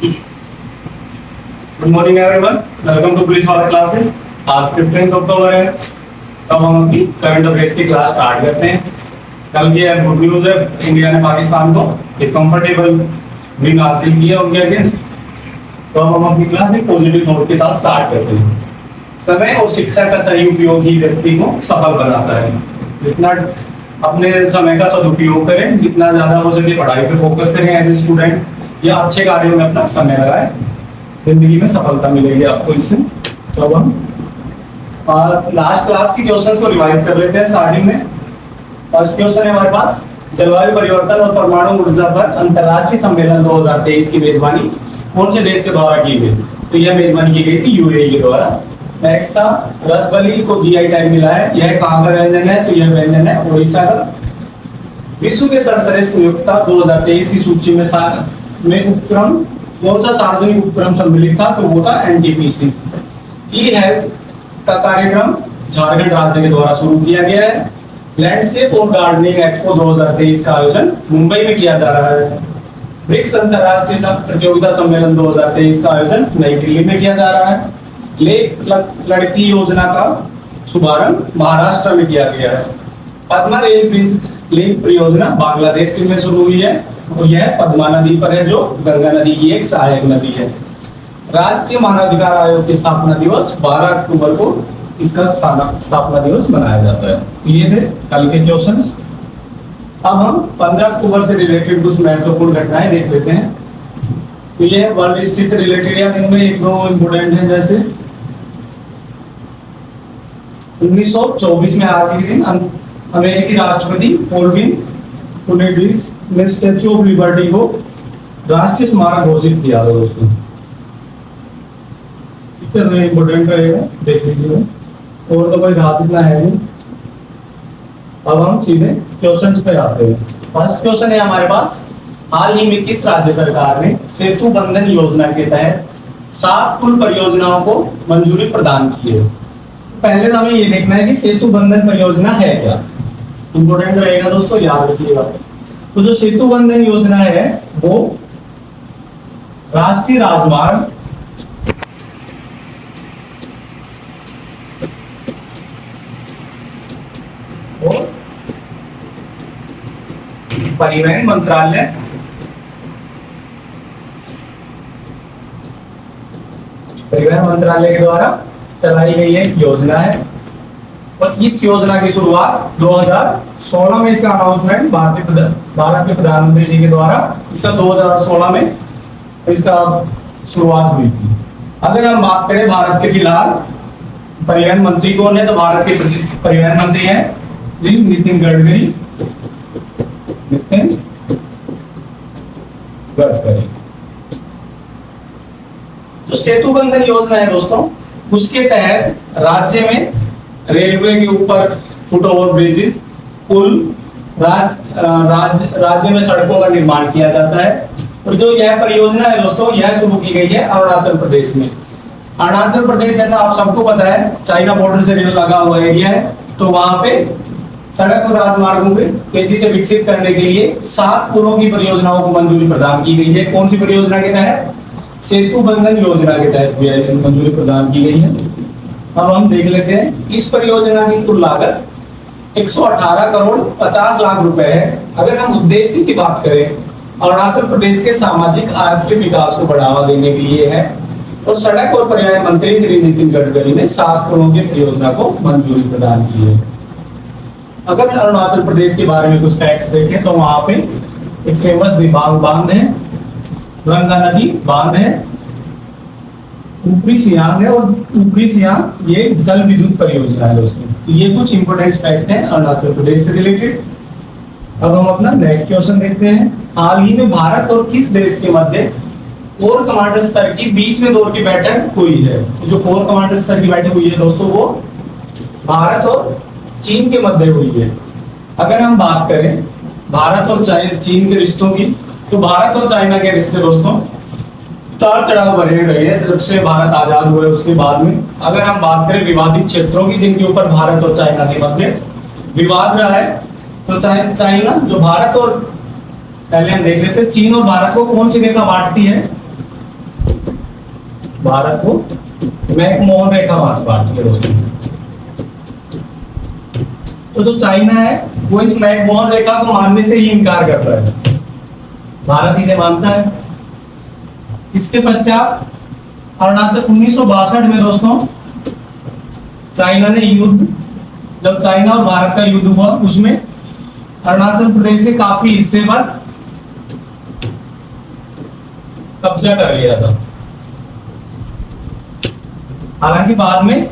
Good morning everyone, welcome to police वाला classes. आज 15 October है, तब हम अपनी करंट अफेयर्स की क्लास स्टार्ट करते हैं। कल की गुड न्यूज है, इंडिया ने पाकिस्तान को एक कंफर्टेबल विन हासिल की है उनके अगेंस्ट। तो अब हम अपनी क्लास एक पॉजिटिव नोट के साथ स्टार्ट करते हैं। समय और शिक्षा का सही उपयोग ही व्यक्ति को सफल बनाता है। जितना अपने समय का सदुपयोग करें, जितना ज्यादा हो सके पढ़ाई पे फोकस करें एज ए स्टूडेंट या अच्छे कार्यों में अपना समय लगाएं, जिंदगी में सफलता मिलेगी आपको इससे। तो अब हम लास्ट क्लास की क्वेश्चंस को रिवाइज कर लेते हैं। स्टार्टिंग में फर्स्ट क्वेश्चन है हमारे पास, जलवायु परिवर्तन और परमाणु ऊर्जा पर अंतरराष्ट्रीय सम्मेलन 2023 की मेजबानी कौन से देश के द्वारा की गई? तो यह मेजबानी की गई थी यूएई के द्वारा। नेक्स्ट था, रसबली को जीआई टैग मिला है, यह कहाँ का व्यंजन है? तो यह व्यंजन है उड़ीसा का। विश्व के सर्वश्रेष्ठ नियोक्ता 2023 की सूची में उपक्रम कौन सा सार्वजनिक उपक्रम सम्मिलित था? तो वो था एनटीपीसी। ई हेल्थ का कार्यक्रम झारखंड राज्य के द्वारा शुरू किया गया है। लैंडस्केप और गार्डनिंग एक्सपो 2023 का आयोजन मुंबई में किया जा रहा है। ब्रिक्स अंतरराष्ट्रीय प्रतियोगिता सम्मेलन 2023 का आयोजन नई दिल्ली में किया जा रहा है। लेख लड़की योजना का शुभारंभ महाराष्ट्र में किया गया है। पद्मा रेल लिंक परियोजना बांग्लादेश में शुरू हुई है और यह पद्मा नदी पर है, जो गंगा नदी की एक सहायक नदी है। राष्ट्रीय मानवाधिकार आयोग की स्थापना दिवस 12 अक्टूबर को इसका स्थापना दिवस मनाया जाता है। ये थे कल के क्वेश्चंस। अब हम 15 अक्टूबर से रिलेटेड कुछ महत्वपूर्ण घटनाएं देख लेते हैं। तो ये वर्ल्ड हिस्ट्री से रिलेटेड या इनमें एक दो इम्पोर्टेंट हैं। जैसे 1924 में आज के दिन अमेरिकी राष्ट्रपति कोलविन कुनेडिस ने स्टैच्यू ऑफ लिबर्टी को राष्ट्रीय स्मारक घोषित किया था दोस्तों। कितना इम्पोर्टेंट रहेगा देख लीजिए, और तो कोई खास इतना है नहीं। अब हम सीधे क्वेश्चंस पे आते हैं। फर्स्ट क्वेश्चन है हमारे पास, हाल ही में किस राज्य सरकार ने सेतु बंधन योजना के तहत 7 पुल परियोजनाओं को मंजूरी प्रदान की है? पहले तो हमें ये देखना है कि सेतु बंधन परियोजना है क्या। इंपोर्टेंट रहेगा दोस्तों, याद रखिएगा। तो जो सेतु बंधन योजना है वो राष्ट्रीय राजमार्ग और परिवहन मंत्रालय के द्वारा चलाई गई एक योजना है। और इस योजना की शुरुआत 2016 में इसका अनाउंसमेंट भारत के प्रधानमंत्री जी के द्वारा इसका 2016 में इसका शुरुआत हुई थी। अगर हम बात करें भारत के फिलहाल परिवहन मंत्री कौन है, तो भारत के परिवहन मंत्री हैं नितिन गडकरी। जो सेतु बंधन योजना है दोस्तों, उसके तहत राज्य में रेलवे के ऊपर फुटओवर ब्रिजेस, पुल, राज्य में सड़कों का निर्माण किया जाता है। और जो यह परियोजना है दोस्तों, यह शुरू की गई है अरुणाचल प्रदेश में। अरुणाचल प्रदेश, जैसा आप सबको पता है, चाइना बॉर्डर से लगा हुआ एरिया है। तो वहां पे सड़क और राजमार्गों को तेजी से विकसित करने के लिए 7 पुलों की परियोजनाओं को मंजूरी प्रदान की गई है। कौन सी परियोजना के तहत? सेतु बंधन योजना के तहत मंजूरी प्रदान की गई है। अब हम देख लेते हैं, इस परियोजना की कुल लागत 118 करोड़ 50 लाख रुपए है। अगर हम उद्देश्य की बात करें, अरुणाचल प्रदेश के सामाजिक आर्थिक विकास को बढ़ावा देने के लिए है। और सड़क और परिवहन मंत्री श्री नितिन गडकरी ने 7 करोड़ की परियोजना को मंजूरी प्रदान की है। अगर अरुणाचल प्रदेश के बारे में कुछ फैक्ट्स देखें तो वहां पे एक फेमस दिबांग बांध है, गंगा नदी बांध है, ऊपरी सियांग है, और ऊपरी सियांग ये जल विद्युत परियोजना है दोस्तों। तो ये कुछ इंपोर्टेंट फैक्ट हैं अरुणाचल प्रदेश से रिलेटेड। अब हम अपना नेक्स्ट क्वेश्चन देखते हैं। हाल ही में भारत और किस देश के मध्य कोर कमांडर स्तर की 20वें दौर की बैठक हुई है? तो जो कोर कमांडर स्तर की बैठक हुई है दोस्तों, वो भारत और चीन के मध्य हुई है। अगर हम बात करें भारत और चीन के रिश्तों की, तो भारत और चाइना के रिश्ते दोस्तों उतार चढ़ाव बढ़े रहे हैं जब से भारत आजाद हुए उसके बाद में। अगर हम बात करें विवादित क्षेत्रों की जिनके ऊपर भारत और चाइना के मध्य विवाद रहा है, तो चाइना जो भारत और पहले हम देख लेते हैं, चीन और भारत को कौन सी रेखा बांटती है? भारत को मैकमोहन रेखा बांटती है दोस्तों। तो जो चाइना है वो इस मैकमोहन रेखा को मानने से ही इनकार कर रहा है, भारत इसे मानता है। इसके पश्चात अरुणाचल 1962 में दोस्तों चाइना ने युद्ध, जब चाइना और भारत का युद्ध हुआ उसमें अरुणाचल प्रदेश के काफी हिस्से पर कब्जा कर लिया था। हालांकि बाद में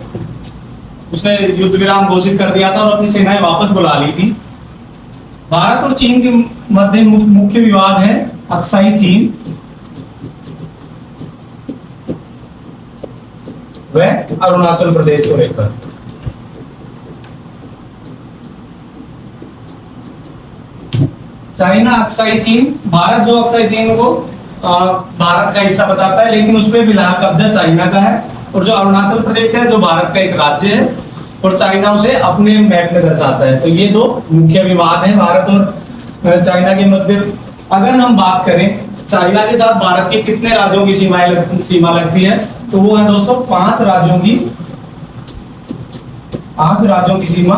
उसने युद्ध विराम घोषित कर दिया था और अपनी सेनाएं वापस बुला ली थी। भारत और चीन के मध्य मुख्य विवाद है अक्साई चीन व अरुणाचल प्रदेश को लेकर। चाइना अक्साई चीन, भारत जो अक्साई चीन को भारत का हिस्सा बताता है, लेकिन उसपे फिलहाल कब्जा चाइना का है। और जो अरुणाचल प्रदेश है जो भारत का एक राज्य है और चाइना उसे अपने मैप में दर्शाता है। तो ये दो मुख्य विवाद हैं भारत और चाइना के मध्य। अगर हम बात करें चाइना के साथ भारत के कितने राज्यों की सीमा लगती है, तो वो है दोस्तों 5 राज्यों की सीमा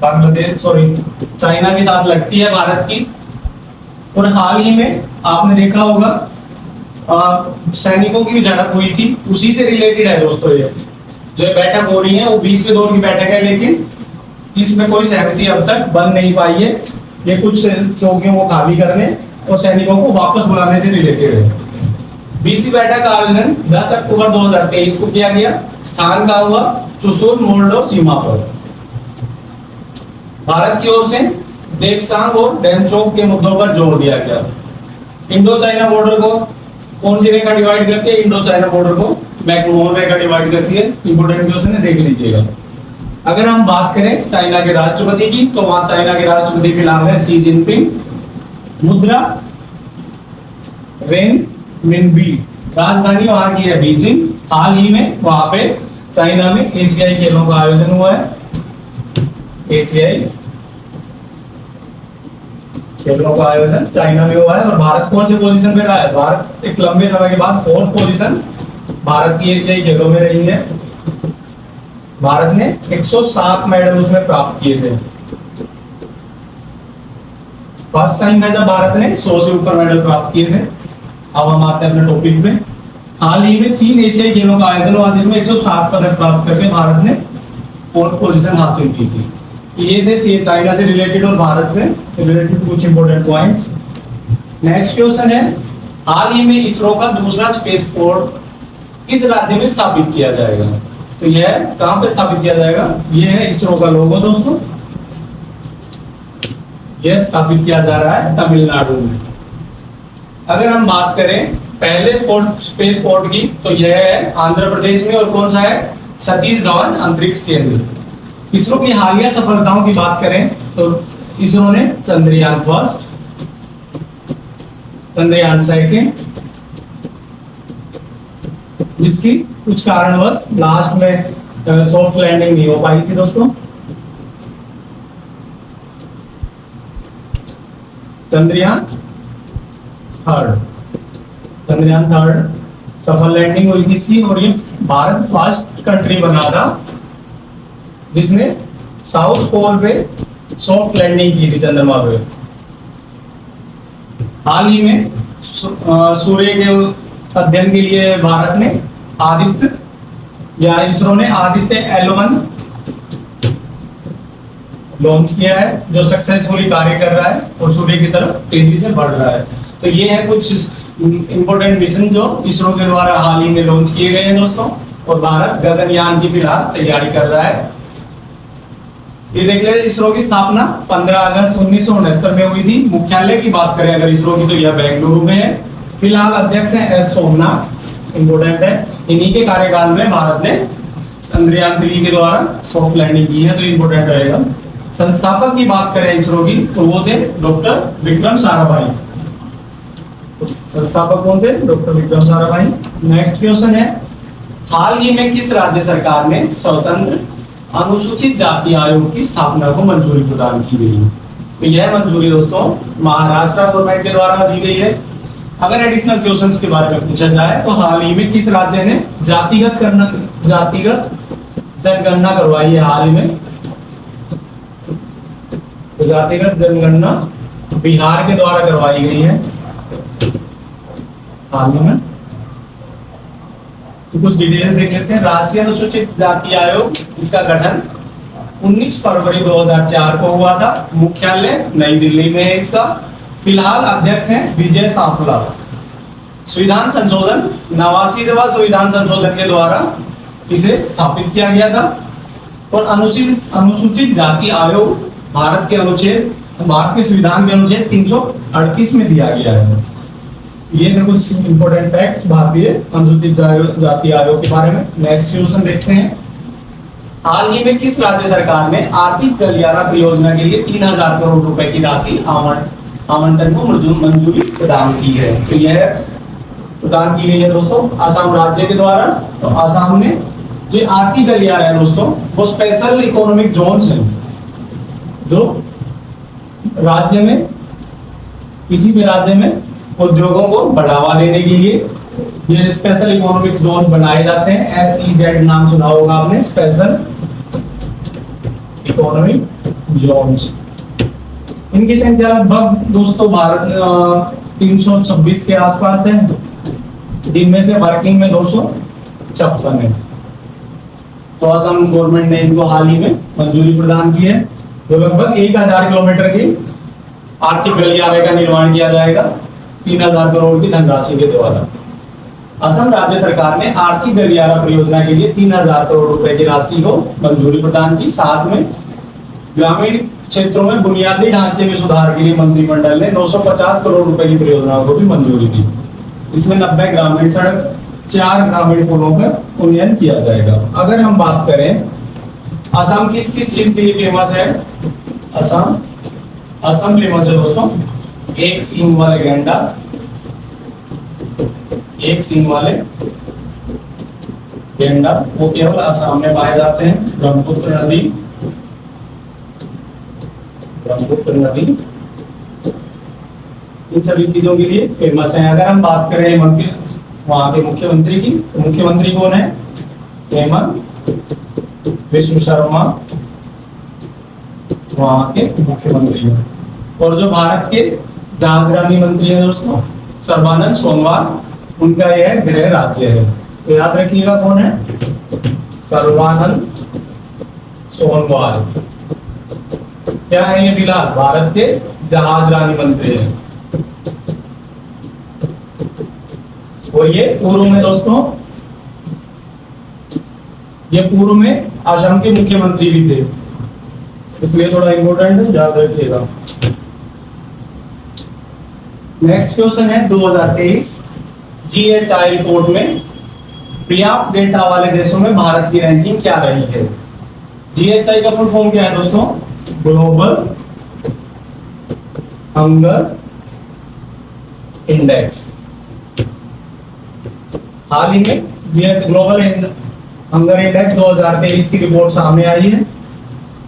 बांग्लादेश चाइना के साथ लगती है भारत की। और हाल ही में आपने देखा होगा सैनिकों की झड़प हुई थी, उसी से रिलेटेड है दोस्तों। ये जो बैठक हो रही है वो 20वें दौर की बैठक है, लेकिन इसमें कोई सहमति अब तक बन नहीं पाई है। ये कुछ चौकियों को खाली करने और सैनिकों को वापस बुलाने से रिलेटेड है। 20वीं बैठक का आयोजन 10 अक्टूबर 2023 को किया गया। स्थान का हुआ चुशुल मोल्डो सीमा पर। भारत की ओर से देपसांग और डेमचोक के मुद्दों पर जोर दिया गया। इंडो चाइना बॉर्डर को कौन सी रेखा डिवाइड करती है? इंडो चाइना बॉर्डर को मैकमोहन रेखा डिवाइड करती है। इंपोर्टेंट क्वेश्चन है, देख लीजिएगा। अगर हम बात करें चाइना के राष्ट्रपति की, तो वहां चाइना के राष्ट्रपति फिलहाल है शी जिनपिंग। मुद्रा रेन मिनबी, राजधानी वहां की है बीजिंग। हाल ही में वहां पे चाइना में एशियाई खेलों का आयोजन हुआ है। एशियाई खेलों का आयोजन चाइना में हुआ है। और भारत कौन से पोजीशन पे रहा है? भारत एक लंबे समय के बाद 4th पोजीशन भारत की एशियाई खेलों में रही है। भारत ने 107 मेडल उसमें प्राप्त किए थे। फर्स्ट टाइम है जब भारत ने 100 से ऊपर मेडल प्राप्त किए थे। अब हम आते हैं अपने टॉपिक पे। हाल ही में चीन एशियाई खेलों का आयोजन हुआ जिसमें 107 पदक प्राप्त करके भारत ने 4th पोजीशन हासिल की थी। ये थे चाइना से रिलेटेड और भारत से रिलेटेड कुछ इंपोर्टेंट पॉइंट्स। नेक्स्ट क्वेश्चन है, हाल ही में इसरो का दूसरा स्पेस पोर्ट किस राज्य में स्थापित किया जाएगा? तो यह कहां पे स्थापित किया जाएगा? यह है इसरो का लोगो दोस्तों। यह स्थापित किया जा रहा है तमिलनाडु में। अगर हम बात करें पहले स्पेस पोर्ट की, तो यह है आंध्र प्रदेश में। और कौन सा है? सतीश धवन अंतरिक्ष केंद्र। इसरो की हालिया सफलताओं की बात करें तो इसरो ने चंद्रयान 1, चंद्रयान 2, जिसकी कुछ कारणवश लास्ट में सॉफ्ट लैंडिंग नहीं हो पाई थी दोस्तों। चंद्रयान 3 सफल लैंडिंग हुई थी इसकी। और ये भारत फर्स्ट कंट्री बना था जिसने साउथ पोल पे सॉफ्ट लैंडिंग की थी चंद्रमा पे। हाल ही में सूर्य के अध्ययन के लिए भारत ने आदित्य या इसरो ने आदित्य L1 लॉन्च किया है, जो सक्सेसफुली कार्य कर रहा है और सूर्य की तरफ तेजी से बढ़ रहा है। तो ये है कुछ इंपोर्टेंट मिशन जो इसरो के द्वारा हाल ही में लॉन्च किए गए हैं दोस्तों। और भारत गगनयान की फिलहाल तैयारी कर रहा है। ये देख ले, इसरो की स्थापना 15 अगस्त 1969 में हुई थी। मुख्यालय की बात करें अगर इसरो की, तो यह बेंगलुरु में है। फिलहाल अध्यक्ष है एस सोमनाथ। इंपोर्टेंट है, इन्हीं के कार्यकाल में भारत ने चंद्रयान 3 के द्वारा सॉफ्ट लैंडिंग की है, तो इंपोर्टेंट रहेगा। संस्थापक की बात करें इसरो की, तो वो थे डॉक्टर विक्रम साराभाई। संस्थापक कौन थे? Doctor Vikram Sarabhai. Next question है, हाल ही में किस राज्य सरकार ने स्वतंत्र अनुसूचित जाति आयोग की स्थापना को मंजूरी प्रदान की गई? तो यह मंजूरी दोस्तों महाराष्ट्र गवर्नमेंट के द्वारा दी गई है। अगर एडिशनल क्वेश्चंस के बारे में पूछा जाए तो हाल ही में किस राज्य ने जातिगत जनगणना करवाई है? हाल ही में तो जातिगत जनगणना बिहार के द्वारा करवाई गई है हाल ही में। तो कुछ डिटेल्स देख लेते हैं। राष्ट्रीय अनुसूचित जाति आयोग, इसका गठन 19 फरवरी 2004 को हुआ था। मुख्यालय नई दिल्ली में है इसका। फिलहाल अध्यक्ष हैं विजय सांपला। संविधान संशोधन 89वां संविधान संशोधन के द्वारा इसे स्थापित किया गया था। और अनुसूचित जाति आयोग भारत के संविधान के अनुच्छेद 338 में दिया गया है। ये थे कुछ इंपॉर्टेंट फैक्ट्स भारतीय अनुसूचित जाति आयोग के बारे में। नेक्स्ट क्वेश्चन देखते हैं। हाल ही में किस राज्य सरकार ने आर्थिक गलियारा परियोजना के लिए 3000 करोड़ रुपए की राशि आवंटन को मंजूरी प्रदान की है? तो यह प्रदान की गई है दोस्तों असम राज्य के द्वारा। तो असम में जो आर्थिक गलियारा है दोस्तों, वो स्पेशल इकोनॉमिक जोन्स हैं, जो राज्य में किसी भी राज्य में उद्योगों को बढ़ावा देने के लिए ये स्पेशल इकोनॉमिक जोन बनाए जाते हैं। SEZ नाम सुना होगा आपने, स्पेशल इकोनॉमिक जोन्स। इनकी संख्या लगभग दोस्तों भारत 326 के आसपास है, जिनमें से वर्किंग में 256 है। तो असम गवर्नमेंट ने इनको हाल ही में मंजूरी प्रदान की है। तो लगभग 1000 किलोमीटर की आर्थिक गलियारे का निर्माण किया जाएगा 3000 करोड़ की धनराशि के द्वारा। असम राज्य सरकार ने आर्थिक गलियारा परियोजना के लिए 3000 करोड़ रुपए की राशि को मंजूरी प्रदान की। साथ में ग्रामीण क्षेत्रों में बुनियादी ढांचे में सुधार के लिए मंत्रिमंडल ने 950 करोड़ रुपए की परियोजनाओं को भी मंजूरी दी। इसमें 90 ग्रामीण सड़क, 4 ग्रामीण पुलों का उन्नयन किया जाएगा। अगर हम बात करें असम किस किस चीज के लिए फेमस है? असम फेमस है दोस्तों एक सींग वाले गैंडा, एक सींग वाले गैंडा, वो केवल असम में पाए जाते हैं। ब्रह्मपुत्र नदी इन सभी चीजों के लिए फेमस है। अगर हम बात करें वहां के मुख्यमंत्री की, तो मुख्यमंत्री कौन है? हेमंत बिश्व शर्मा वहां के मुख्यमंत्री हैं। और जो भारत के जहाजरानी मंत्री हैं दोस्तों, सर्बानंद सोनोवाल, उनका यह गृह राज्य है। तो याद रखिएगा कौन है? सर्बानंद सोनोवाल। क्या है ये? फिलहाल भारत के जहाजरानी मंत्री हैं। और ये पूर्व में दोस्तों, ये पूर्व में असम के मुख्यमंत्री भी थे, इसलिए थोड़ा इंपॉर्टेंट है, याद रखिएगा। नेक्स्ट क्वेश्चन है 2023 GHI रिपोर्ट में पर्याप्त डेटा वाले देशों में भारत की रैंकिंग क्या रही है? GHI का फुल फॉर्म क्या है दोस्तों? Global hunger index. हाल ही में ग्लोबल हंगर इंडेक्स 2023 की रिपोर्ट सामने आई है,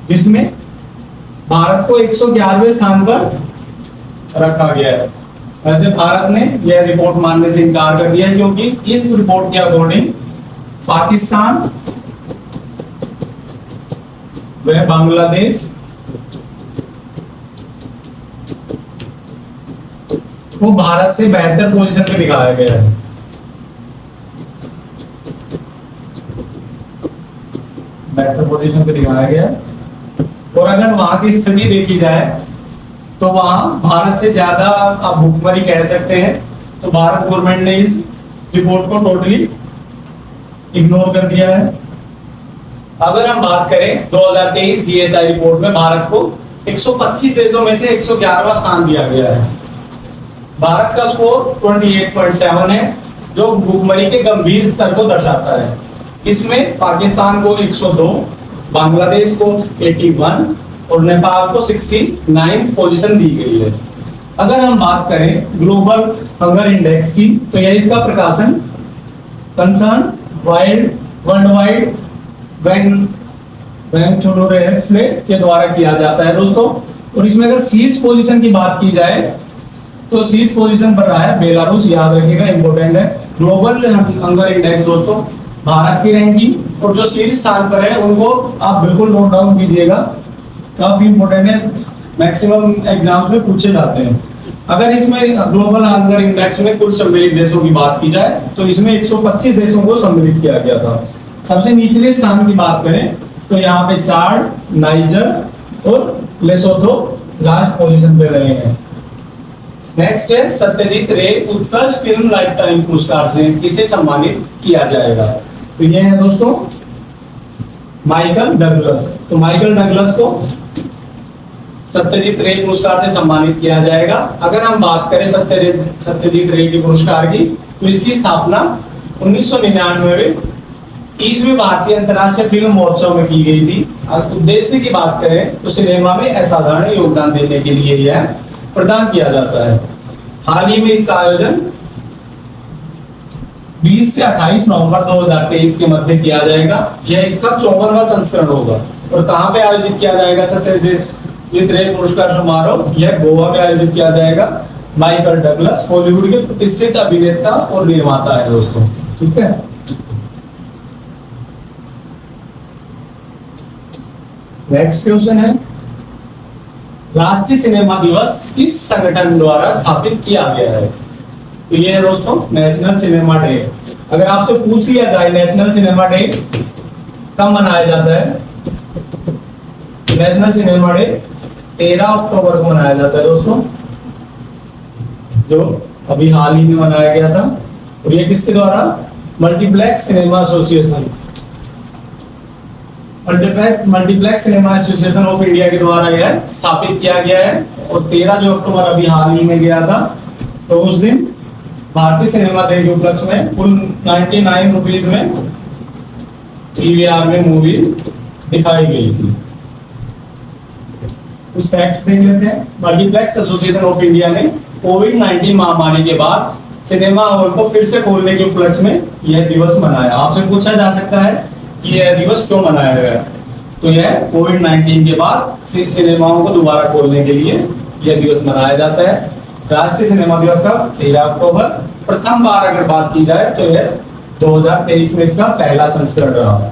जिसमें भारत को 111वें स्थान पर रखा गया है। वैसे भारत ने यह रिपोर्ट मानने से इनकार कर दिया है, क्योंकि इस रिपोर्ट के अकॉर्डिंग पाकिस्तान व बांग्लादेश को भारत से बेहतर पोजीशन पे दिखाया गया है। बेहतर पोजीशन पे दिखाया गया है। और अगर वहां की स्थिति देखी जाए तो वहां भारत से ज्यादा आप भुखमरी कह सकते हैं। तो भारत गवर्नमेंट ने इस रिपोर्ट को टोटली इग्नोर कर दिया है। अगर हम बात करें 2023 GHI रिपोर्ट में भारत को 125 देशों में से 111वां स्थान दिया गया है। भारत का स्कोर 28.7 है, जो भुखमरी के गंभीर स्तर को दर्शाता है। इसमें पाकिस्तान को 102, बांग्लादेश को 81 और नेपाल को 69 पोजीशन दी गई है। अगर हम बात करें ग्लोबल हंगर इंडेक्स की, तो यह इसका प्रकाशन कंसर्न वर्ल्ड वाइड के द्वारा किया जाता है दोस्तों। और इसमें अगर शीर्ष पोजीशन की बात की जाए तो शीर्ष पोजीशन पर रहा है बेलारूस, याद रखिएगा, इंपॉर्टेंट है। ग्लोबल हंगर इंडेक्स दोस्तों, भारत की रैंकिंग और जो शीर्ष स्थान पर है उनको आप बिल्कुल नोट डाउन कीजिएगा, काफी इंपॉर्टेंट है, मैक्सिमम एग्जाम्स में पूछे जाते हैं। अगर इसमें ग्लोबल हंगर इंडेक्स में कुल सम्मिलित देशों की बात की जाए तो इसमें 125 देशों को सम्मिलित किया गया था। सबसे निचले स्थान की बात करें तो यहाँ पे चाड, नाइजर और लेसोथो लास्ट पोजीशन पे रहे हैं। नेक्स्ट है सत्यजीत रे उत्कृष्ट फिल्म लाइफ टाइम पुरस्कार से किसे सम्मानित किया जाएगा? तो ये है दोस्तों माइकल डगलस। तो माइकल डगलस को सत्यजीत रे पुरस्कार से सम्मानित किया जाएगा। अगर हम बात करें सत्यजीत रे के पुरस्कार की तो इसकी स्थापना 1999 में 30वें भारतीय अंतर्राष्ट्रीय फिल्म महोत्सव में की गई थी। और उद्देश्य की बात करें तो सिनेमा में असाधारण योगदान देने के लिए यह प्रदान किया जाता है। हाल ही में इसका आयोजन 20 से 28 नवंबर 2023 के मध्य किया जाएगा। यह इसका 54वां संस्करण होगा। और कहां पे आयोजित किया जाएगा सत्यजीत रे पुरस्कार समारोह? यह गोवा में आयोजित किया जाएगा। माइकल डगलस हॉलीवुड के प्रतिष्ठित अभिनेता और निर्माता है दोस्तों, ठीक है। नेक्स्ट क्वेश्चन है राष्ट्रीय सिनेमा दिवस किस संगठन द्वारा स्थापित किया गया है? तो ये है दोस्तों नेशनल सिनेमा डे। अगर आपसे पूछ लिया जाए नेशनल सिनेमा डे कब मनाया जाता है? नेशनल सिनेमा डे 13 अक्टूबर को मनाया जाता है दोस्तों, जो अभी हाल ही में मनाया गया था। और ये किसके द्वारा? Multiplex cinema association, multiplex cinema association of India के द्वारा यह स्थापित किया गया है। और 13 जो अक्टूबर अभी हाल ही में गया था, तो उस दिन भारतीय सिनेमा डे के उपलक्ष्य में कुल 99 रुपीज में पीवीआर में मूवी दिखाई गई थी। कुछ फैक्ट्स देख लेते हैं। मल्टीप्लेक्स एसोसिएशन ऑफ इंडिया ने कोविड-19 महामारी के बाद सिनेमा हॉल को फिर से खोलने के उपलक्ष्य में यह दिवस मनाया। आपसे पूछा जा सकता है कि यह दिवस क्यों मनाया गया? तो यह कोविड-19 के बाद सिनेमाओं को दोबारा खोलने के लिए यह दिवस मनाया जाता है। राष्ट्रीय सिनेमा दिवस का 13 अक्टूबर। प्रथम बार अगर बात की जाए तो यह 2023 में इसका पहला संस्करण रहा।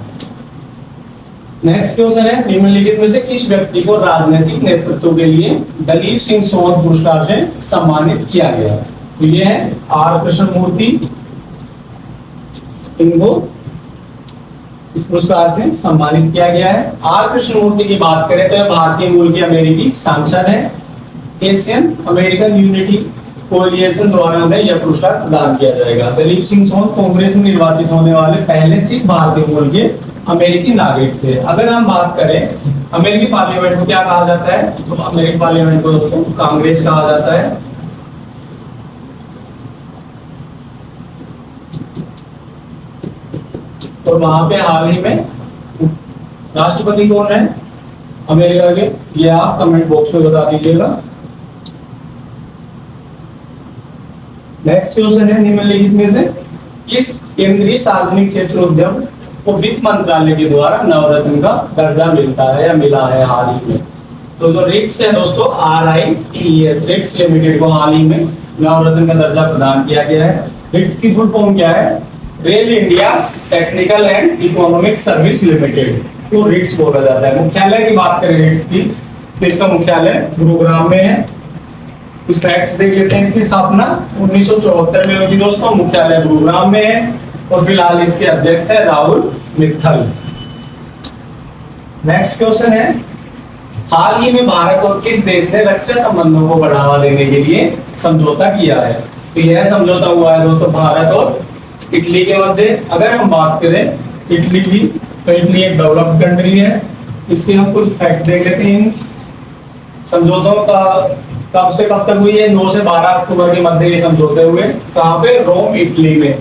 नेक्स्ट क्वेश्चन है निम्नलिखित में से किस व्यक्ति को राजनीतिक नेतृत्व के लिए दलीप सिंह सोंध पुरस्कार से सम्मानित किया गया? तो ये है आर कृष्णमूर्ति, इनको इस पुरस्कार से सम्मानित किया गया है। आर कृष्णमूर्ति की बात करें तो यह भारतीय मूल के अमेरिकी सांसद है। एशियन अमेरिकन यूनिटी कोलिएशन द्वारा उन्हें यह पुरस्कार प्रदान किया जाएगा। दलीप सिंह सोंध कांग्रेस में निर्वाचित होने वाले पहले सिख भारतीय मूल के अमेरिकी नागरिक थे। अगर हम बात करें अमेरिकी पार्लियामेंट को क्या कहा जाता है? तो अमेरिकी पार्लियामेंट को दोस्तों कांग्रेस कहा जाता है। और वहां पे हाल ही में राष्ट्रपति कौन है अमेरिका के? ये आप कमेंट बॉक्स में बता दीजिएगा। नेक्स्ट क्वेश्चन है निम्नलिखित में से किस केंद्रीय सार्वजनिक क्षेत्र उद्यम को वित्त मंत्रालय के द्वारा नवरत्न का दर्जा मिलता है या मिला है हाल ही में? तो जो रिट्स है दोस्तों RITES रिट्स लिमिटेड को हाल ही में नवरत्न का दर्जा प्रदान किया गया है। रिट्स की फुल फॉर्म क्या है? Rail India technical and economic service limited को रिट्स बोला जाता है। मुख्यालय की बात करें रिट्स की तो इसका मुख्यालय गुरुग्राम में है। कुछ फैक्ट्स देख लेते हैं। इसकी स्थापना 1974 में हुई थी दोस्तों, मुख्यालय गुरुग्राम में है और फिलहाल इसके अध्यक्ष है राहुल मित्तल। नेक्स्ट क्वेश्चन है हाल ही में भारत और किस देश ने रक्षा संबंधों को बढ़ावा देने के लिए समझौता किया है? तो यह समझौता हुआ है दोस्तों भारत और इटली के मध्य। अगर हम बात करें इटली की तो इटली एक डेवलप्ड कंट्री है। इसके हम कुछ फैक्ट देख लेते हैं। समझौतों का कब से कब तक हुई है? 9 से 12 अक्टूबर के मध्य ये समझौते हुए। कहाँ पे? रोम इटली में।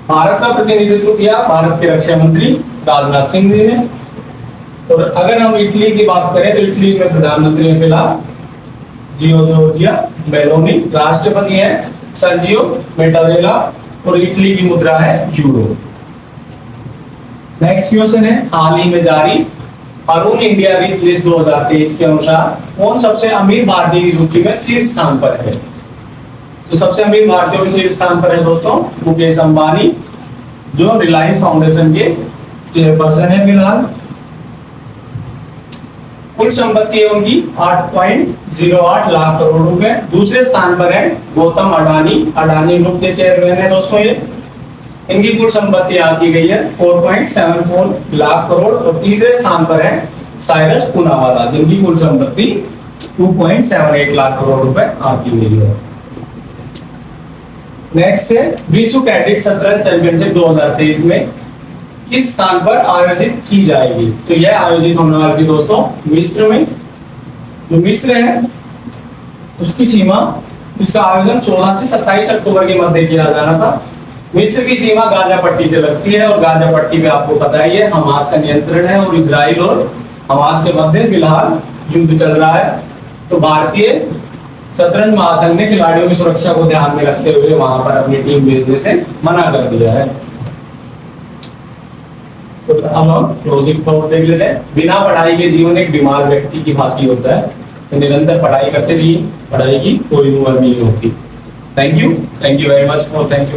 भारत का प्रतिनिधित्व किया भारत के रक्षा मंत्री राजनाथ सिंह जी ने। और अगर हम इटली की बात करें तो इटली में प्रधानमंत्री है फिलहाल जियोर्जिया मेलोनी, राष्ट्रपति है सर्जियो मेटारेला और इटली की मुद्रा है यूरो। नेक्स्ट क्वेश्चन है हाल ही में जारी अरुण इंडिया रिच लिस्ट 2023 के अनुसार कौन सबसे अमीर भारतीय की सूची में शीर्ष स्थान पर है? तो सबसे अमीर भारतीयों के शीर्ष स्थान पर है दोस्तों मुकेश अंबानी, जो रिलायंस फाउंडेशन के चेयरपर्सन है फिलहाल। कुल संपत्ति है उनकी 8.08 लाख करोड़ रुपए। दूसरे स्थान पर है गौतम अडानी, अडानी ग्रुप के चेयरमैन है दोस्तों ये। इनकी कुल संपत्ति यहाँ की गई है 4.74 लाख करोड़। और तीसरे स्थान पर है साइरस पूनावाला, जिनकी कुल संपत्ति 2.78 लाख करोड़ रुपए आपकी गई है। नेक्स्ट है विश्व कैडेट शतरंज चैंपियनशिप 2023 में किस स्थान पर आयोजित की जाएगी। तो यह आयोजित होने वाली थी दोस्तों मिस्र में। जो मिस्र है उसकी सीमा, इसका आयोजन 14 से 27 अक्टूबर के मध्य किया जाना था। मिस्र की सीमा गाजा पट्टी से लगती है और गाजा पट्टी पे आपको पता ही है हमास का नियंत्रण है और इजराइल और हमास के मध्य फिलहाल युद्ध चल रहा है। तो भारतीय शतरंज महासंघ ने खिलाड़ियों की सुरक्षा को ध्यान में रखते हुए वहां पर अपनी टीम भेजने से मना कर दिया है। तो अब हम क्लोजिंग थॉट देख लेते हैं। बिना पढ़ाई के जीवन एक बीमार व्यक्ति की भांति होता है, तो निरंतर पढ़ाई करते रहिए, पढ़ाई की कोई उम्र नहीं होती। Thank you very much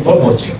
for watching.